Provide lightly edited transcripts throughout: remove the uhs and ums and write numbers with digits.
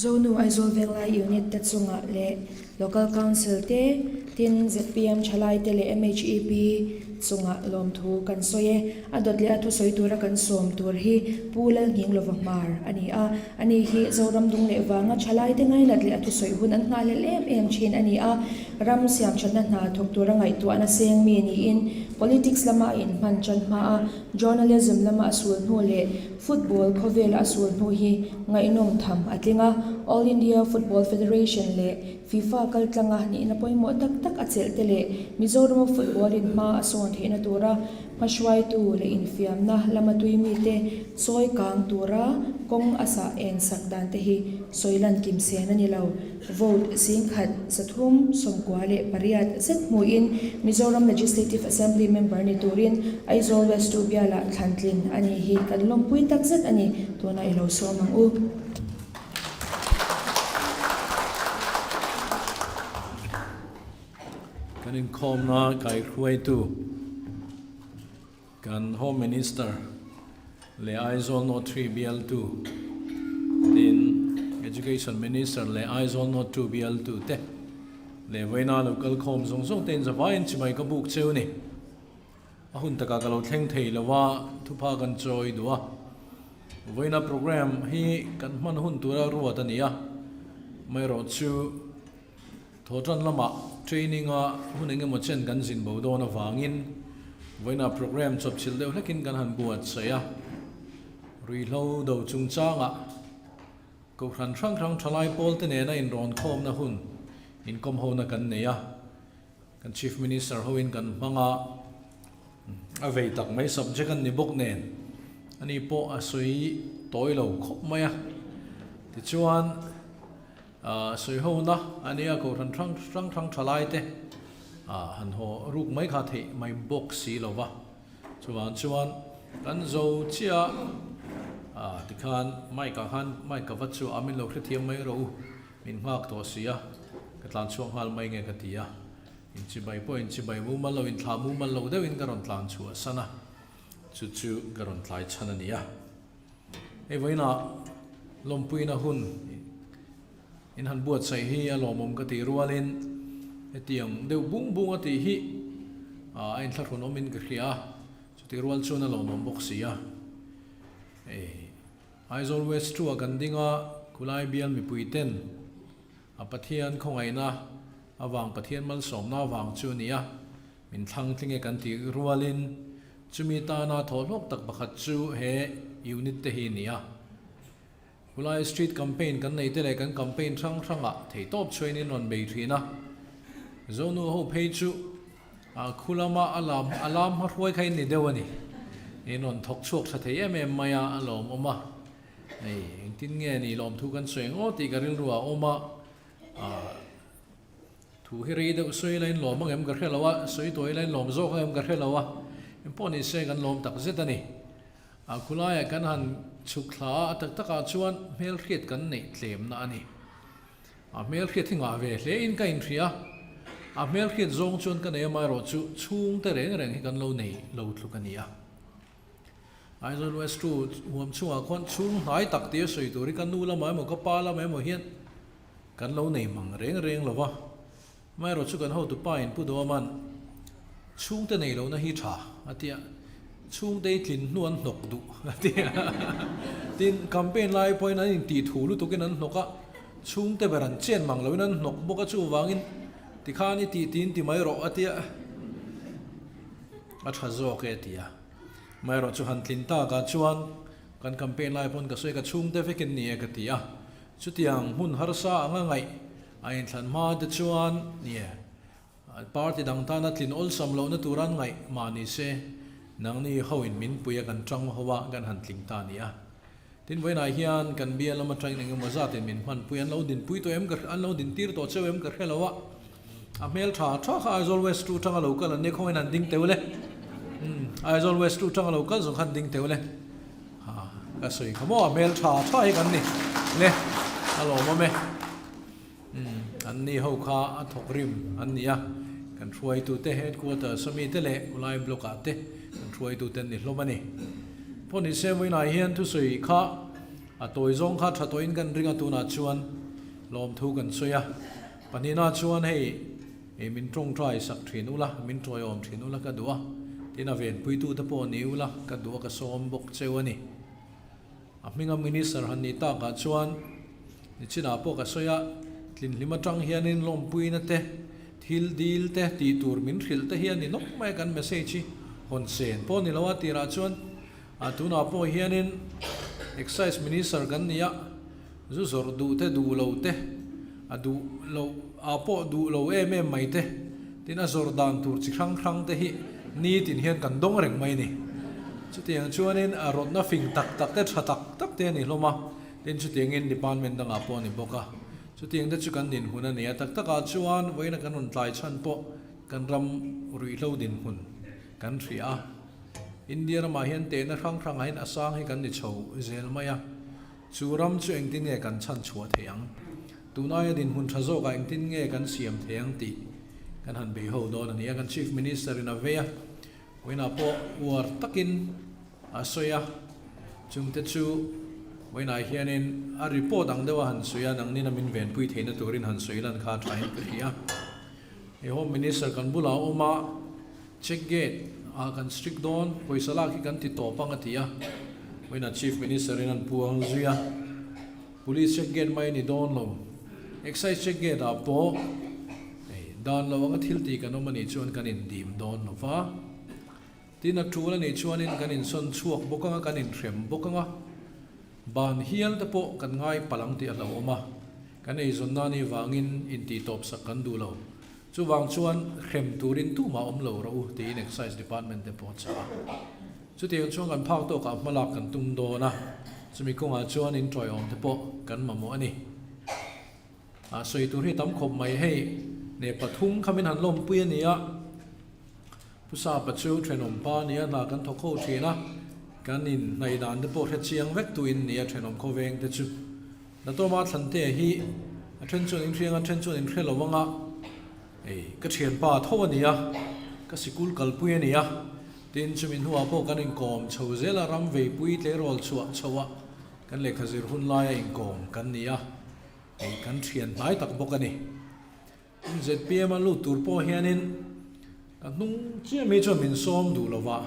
zonu aizol vela unit te chunga le local council te tin ZPM chalai te le MHEP chunga lom thu kan soye adot le athu soi tura kan som tur hi pulal nging lovamar ani hi zoram dung le wanga chalai te ngai lat le athu soi hun an nga le lem em chin ani a ram siam chana na thok tura ngai tu ana seng mi ni in politics lama in man chan ma a journalism lama asul nu le football khovel asul nu hi ngai nom tham atlinga All India Football Federation le FIFA kaltlanga ni na poimo tak tak achel tele Mizoram football in ma ason hi na tura mashwai tu le infiam na lamatui mi te soi kang tura kong asa en sakdan te hi soilan kimsen ani lo vote sing khat sathum somkwale pariat set mu in Mizoram Legislative Assembly member ni turin Aizol West tu biala thantlin ani hi kanlom pui tak zat ani tuna ilo somang u kan in khom na kai khuai tu kan home minister le Aizol no 3 BL2 din education minister le Aizol no 2 BL2 te le waina local khom zong zong ten zawain chimai ka buk cheu ni ahun taka ka lo thleng thei lawa thupa kan choi duwa waina program hi kan man hun tura ruwa tania mai ro chu thotan lama training a huninge mo chen kan zin bo do na wangin waina program chop chil deuh lekin kan han buat saya rui lo do chung changa ko ran rang thalai pol te ne na in ron khom na hun in kom ho na kan ne ya kan chief minister ho in kan manga avei tak mai subject an ni bok nen ani po asoi toilo khop maya ti chuan soi ho na ania ko ran rang thalai te han ho ruk mai kha the mai box si lova chuan kan zo chia tikhan mai ka han mai ka vachu amin lo khrithiam mai ro min ngak to sia ka tlan chuang hal mai nge ka tia in chi bai mu mal lo in thla mu mal lo de in garon tlan chu sana chu garon thlai chana nia e voina lompuina hun in han buat sai hi alomom ka ti rualin etiang deu bung ati hi ain tharun omin ka khia chuti rual chuna lomom boxia Aizol West tu agandinga kulai bial mi puiten apathian khongaina awang pathian mal somna wang chu nia min thang tlinge kan ti rualin chumi ta na tholok tak bakhat chu he unit te hi nia Kulai street campaign kan nei te le kan campaign ranga thei top choin in on bei thina zonu ho phei chu khulama alam ha roi khain ni dewani in on thok chok tha thei em maya alom oma ei tin nge ni lom thu kan sweng o ti garil ruwa oma thu hi rei de soi lain lom ngem gar khelawa soi toi lain lom zo ngem gar khelawa imponi se kan lom tak zetani khulai kan han chukla tak taka chuan mel khiat kan nei tlem na ani mel khiat hinga ve hle in ka in thria mel khiat zong chun kan ei mai ro chu chung te reng hi kan lo nei lo thlu kan ia Aizol West tu huam chunga khon chung hai tak te soi tur kan nu la mai mo ka pa la mai mo hian kan lo nei mang reng lova mai ro chu kan ho tu pa in pu do man chung te nei lo na hi tha atia chung dei tlin nuan nok du atia tin campaign lai point an ti thulu to ken an noka chung te beran chen mang lo nan nok boka chu wangin ti khani ti tin ti mai ro atia atha zo ke tia mai ro chu han tlin ta ka chuan kan campaign lai pon ka soi ka chung te fekin ni ka tia chu tiang hun har sa anga ngai ain thlan ma de chuan ni party dang ta na tlin ol sam lo na turan ngai mani se nang ni hoin min puya kan tang hawa kan han tling ta nia tin voina hian kan bia lama training ma za tin min man puyan lo din pui to em gar an lo din tir to che em gar helawa a mel tha kha Aizol West tu tanga local an ne khoin an ding teule Aizol West tu tanga local zo khan ding teule ka soi khamo a mel tha hi kan ni le alo ma me an ni ho kha a thok rim an nia kan thuai tu te headquarter sami te le ulai block te kan thuai tu ten ni hlomani poni se voina hian thu soi kha a toy zong kha tha toin kan ringa tu na chuan lom thu kan soya panina chuan hei e min trong trai sak thin ula min troi om thin ula ka duwa tina ven pui tu ta po ni ula ka duwa ka som bok chewani a minga minister han ni ta ka chuan ni china po ka soya tlin lima tang hianin lom pui na te thil dil te ti tur min thil te hian ni nok mai kan message hon sen po ni lawa tira chuan a tuna po hianin excise minister kan nia zu zor du te du lo te a du lo a po du lo mai te tin a zor dan tur chi khrang te hi ni tin hian kan dong reng mai ni chu tiang chuanin a rot na fing tak te tha tak te ni hloma tin chu tiang in department dang a po ni boka chu tiang te chu kan din hun ania tak a chuan voina kan un tlai chan po kan ram rui lo din hun kan thri a India ma hian te na khrang hain asang hi kan ni chho zel maya churam chu engtin nge kan chan chhuwa theang tunai din hun thazo ka engtin nge kan siam theang ti kan han be ho don ania kan chief minister in avea wena po war takin asoya chumte chu wena hianin a report ang dewa han suya nang ni na min ven pui theina turin han suilan kha thain kriya e home minister kan bula oma check gate a kan strict don poisala ki kan ti to pang atia wena chief minister in an puang zuya police check gate mai ni don lo excise check gate a po dan lo ang thil ti kan omani chuan kan in dim don lo fa tin a thula ni chuan in kan in son chuak bokanga kan in threm bokanga ban hial te po kan ngai palang ti alo oma kan ei zon na ni wangin in ti top sak kan du lo chu wang chuan khem turin tu ma om lo ro ti in excise department te po cha chu ti chuan kan phak to ka malak kan tum do na chumi konga chuan in troi om te po kan ma mo ani a soi tur hi tam khop mai hei ne pathum khamin han lom pui ania pusa pachu thenom pa nia na kan thokho thina kan in nai dan te po the chiang vek tu in nia thenom kho veng te chu na to ma than te hi a then chuan in thianga then chuan in threlo wanga ka thian pa tho ania ka sikul kal pui ania tin chumin huwa po kan in kom chho zela ram ve pui tle rol chuwa chawa kan le khazir hun lai in kom kan nia kan thian mai tak bokani ZPM lu tur po hianin kan nung chia me chuan min som du lova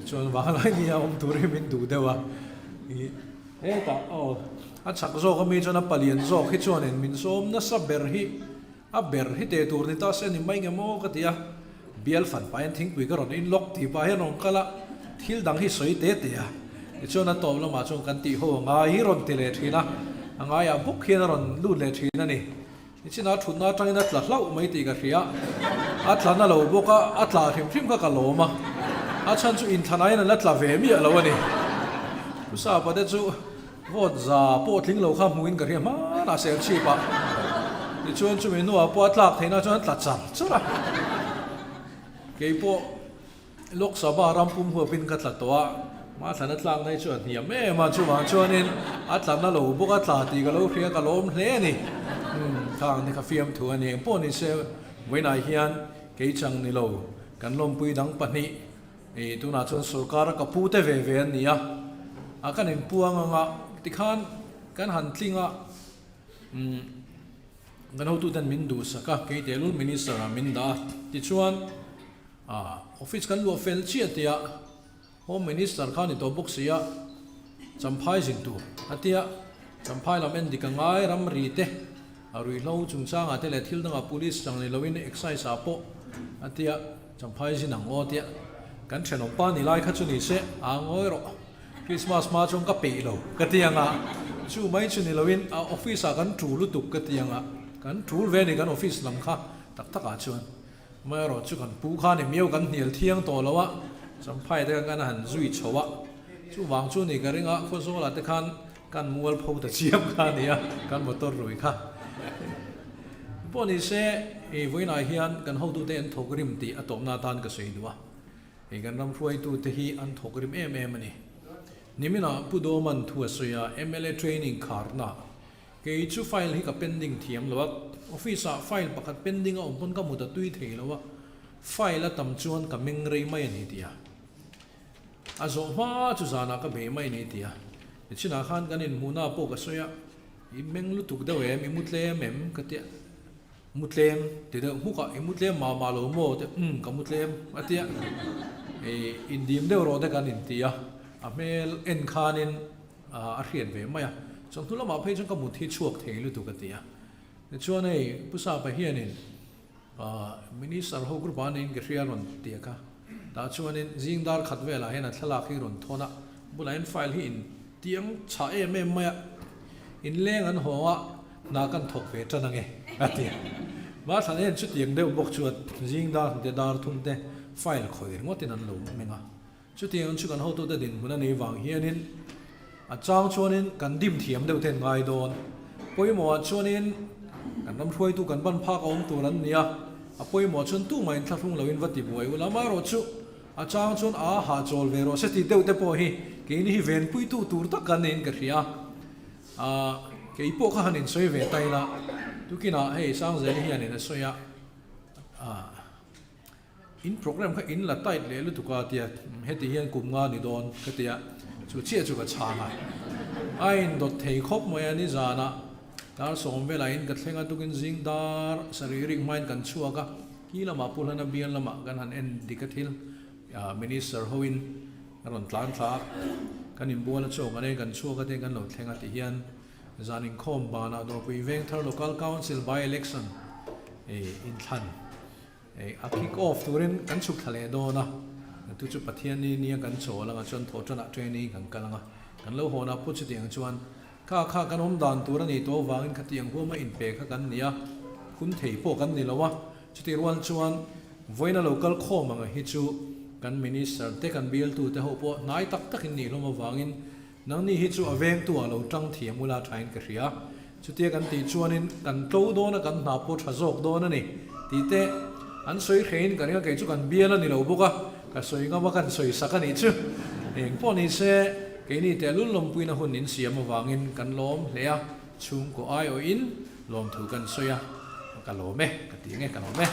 chuan wa lai ni om tur min du dewa ta a chak zo ka me chuan a palian zo khi chuan in min som na sa ber hi a ber hi te tur ni ta se ni mai ngamo ka tia bial fan pa en thing pui ka ron in lok ti pa hian ong kala thil dang hi soi te a chuan a tom lo ma chuan kan ti ho nga hi ron ti le thina anga ya buk hian ron lu le thina ni china thunna tangina tla hlau mai ti ka hria a thlana lo boka a tla thim ka loma a chan chu in thanai na tla ve mi alo ani pusa pa de chu vot za po thling lo kha muin ka hria ma na sel chi pa ni chuan chu menu a po tlak theina chuan tla char chura ke po lok sabha rampum hu pin ka tla towa ma thana tlang nai chuan hiam me ma chu ma chuan in a thlana lo boka tla ti ka lo hria ka lom hle ni thang ni kha fiam thu ani po ni se wena hian ke chang ni lo kan lom pui dang pani tu na chon sarkar ka pu te ve ve ania a kan in puang anga tikhan kan han tlinga kan ho tu dan min du saka ke te lu minister a min da ti chuan office kan lu fel chi atia home minister khan ni to box sia champhai jing tu atia champhai lam en dikangai ram ri te arui lo chung chang ate le thil danga police chang le lowin excise apo atia champhai jin ang otia kan thenom pa ni lai kha chu ni se angoi ro Christmas ma chung ka pe lo ka tianga chu mai chu ni lowin a office a kan thu lu tuk ka tianga kan thu ve ni kan office lam kha tak a chuan mai ro chu kan pu kha ni miau kan hnial thiang to lawa champhai te kan han zui chowa chu wang chu ni ka ringa kho zo la te khan kan mual pho ta chiam kha nia kan motor roi kha poni se voina hian kan ho tu te an thokrim ti atom na tan ka sei duwa kan ram ruai tu te hi an thokrim em ani nimina pudo man thu asoya MLA training kharna ke chu file hi ka pending thiam lawak office a file pakhat pending a ompon ka muta tui thei lawa file a tam chuan ka meng rei mai ani tia azo ma chu zana ka be mai ni tia china khan kan in muna po ka soya I meng lu tuk da we mi mutlem em ka tia mutlem te da hu ka mutlem ma lo mo te ka mutlem atia in dim de ro da kan in tia a mel en khanin a rian ve maya chong tu lama phei chong ka mu thi chuak thei lu tu ka tia ne chuan ei pusa pa hianin minister ho group anin ke rian ron tia ka ta chuan in jingdar khat vela hena thlak hi ron thona bulain file hi in tiang cha em maya in leng an hoa na kan thok ve chanange atia ma thanen chu tiang de bok chuat jingdar de dar thum te file khoi ngotin an lo menga chu tiang chu kan ho to da din huna nei wang hianin a chang chuanin kan dim thiam deuh ten ngai don poimo chuanin kan ram throi tu kan ban phak om tur an nia a poimo chun tu mai thlung loin vati buai ulama ro chu a chang chun a ha chol ve ro se ti deuh te po hi ke ni hi ven pui tu tur tak kan nen ka ria ke ipo kha hanin soi ve tai la tu kina hei sang zel hian in soya in program kha in la tait le lu tu ka tia heti hian kum nga ni don ka tia chu chia chu ka changa ain dot thei khop moi ani zana tar som vela in ka thlenga tukin jingdar saririk mind kan chuaka kila ma pulana bian lama kan han en dikathil minister hoin ron tlan thla kan in bola chong ane kan chuaka te kan lo thlenga ti hian zanin khom bana do pui veng thar local council by election in than a kick off turin kan chuk thale do na tu chu pathian ni kan chaw langa chon tho chana training kan kalanga kan lo hona pu chu tiang chuan kha kan om dan tur ani to wangin khatiang homa in pe kha kan nia khun thei po kan ni lawa chu ti rual chuan voina local khom anga hi chu kan minister te kan bil tu te ho po nai tak tak in ni loma wangin nang ni hi chu aveng tu alo tang thiam ula thain ka ria chu te kan ti chuanin kan to do na kan na po thazok do na ni ti te an soi khein kan ga ke chu kan biala ni lo boka ka soi nga kan soi sakani chu eng po ni se ke ni te lul lom puina hun in siam wangin kan lom lea chung ko ai o in lom thu kan soya ka lo me ka ti nge ka lo me